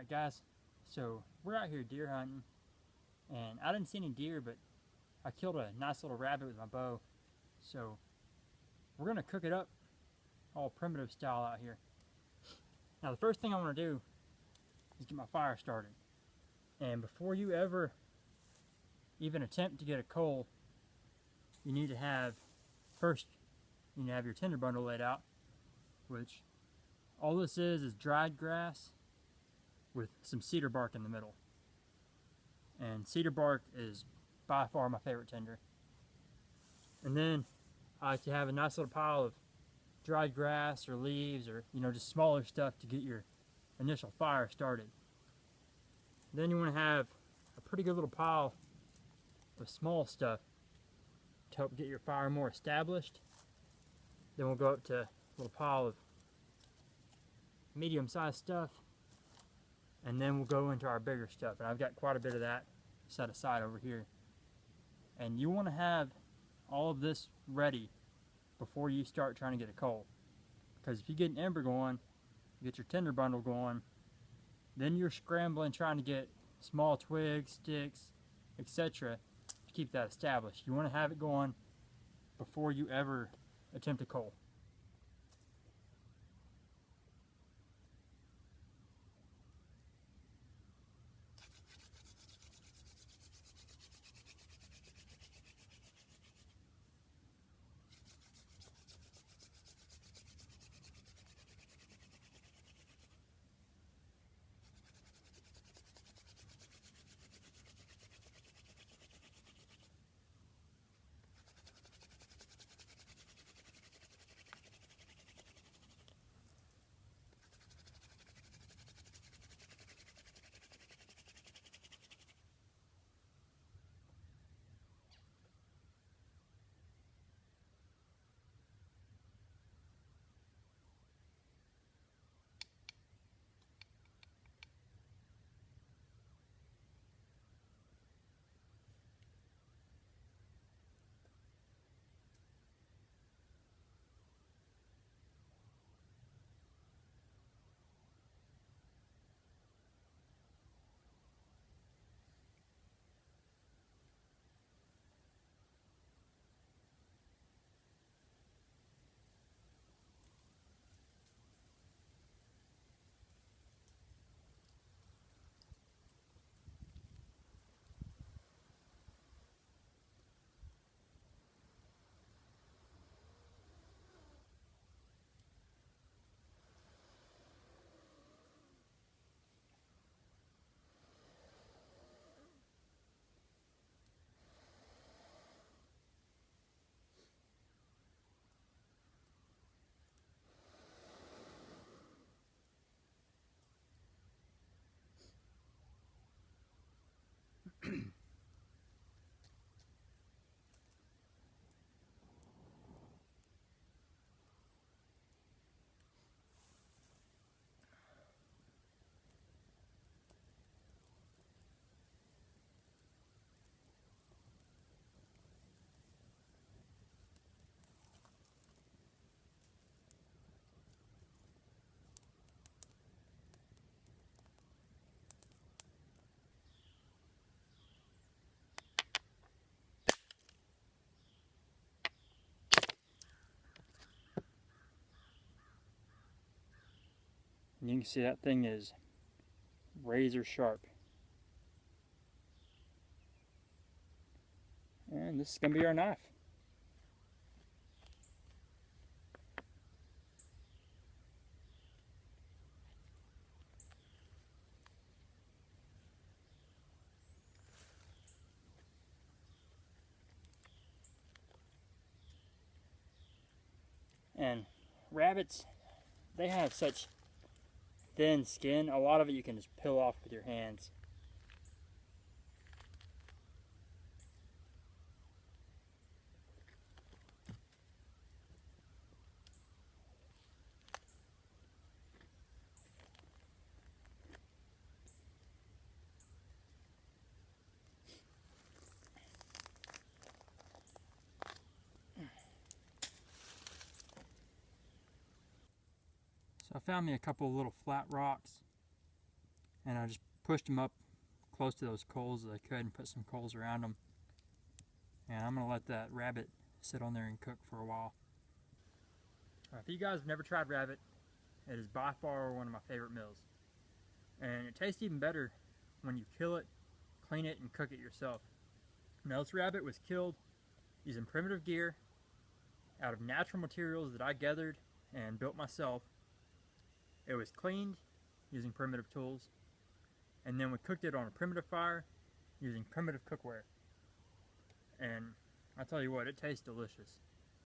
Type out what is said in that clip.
Alright guys, so we're out here deer hunting, and I didn't see any deer, but I killed a nice little rabbit with my bow. So we're gonna cook it up all primitive style out here. Now the first thing I want to do is get my fire started. And before you ever even attempt to get a coal, you need to have, first you need to have your tinder bundle laid out, which all this is dried grass with some cedar bark in the middle. And cedar bark is by far my favorite tinder. And then I like to have a nice little pile of dried grass or leaves or just smaller stuff to get your initial fire started. Then you want to have a pretty good little pile of small stuff to help get your fire more established. Then we'll go up to a little pile of medium-sized stuff, and then we'll go into our bigger stuff. And I've got quite a bit of that set aside over here. And you want to have all of this ready before you start trying to get a coal. Because if you get an ember going, you get your tinder bundle going, then you're scrambling trying to get small twigs, sticks, etc. to keep that established. You want to have it going before you ever attempt a coal. And you can see that thing is razor sharp. And this is going to be our knife. And rabbits, they have such thin skin, a lot of it you can just peel off with your hands. So I found me a couple of little flat rocks, and I just pushed them up close to those coals as I could and put some coals around them. And I'm going to let that rabbit sit on there and cook for a while. If you guys have never tried rabbit, it is by far one of my favorite meals. And it tastes even better when you kill it, clean it, and cook it yourself. Now, this rabbit was killed using primitive gear out of natural materials that I gathered and built myself. It was cleaned using primitive tools, and then we cooked it on a primitive fire using primitive cookware. And I tell you what, it tastes delicious.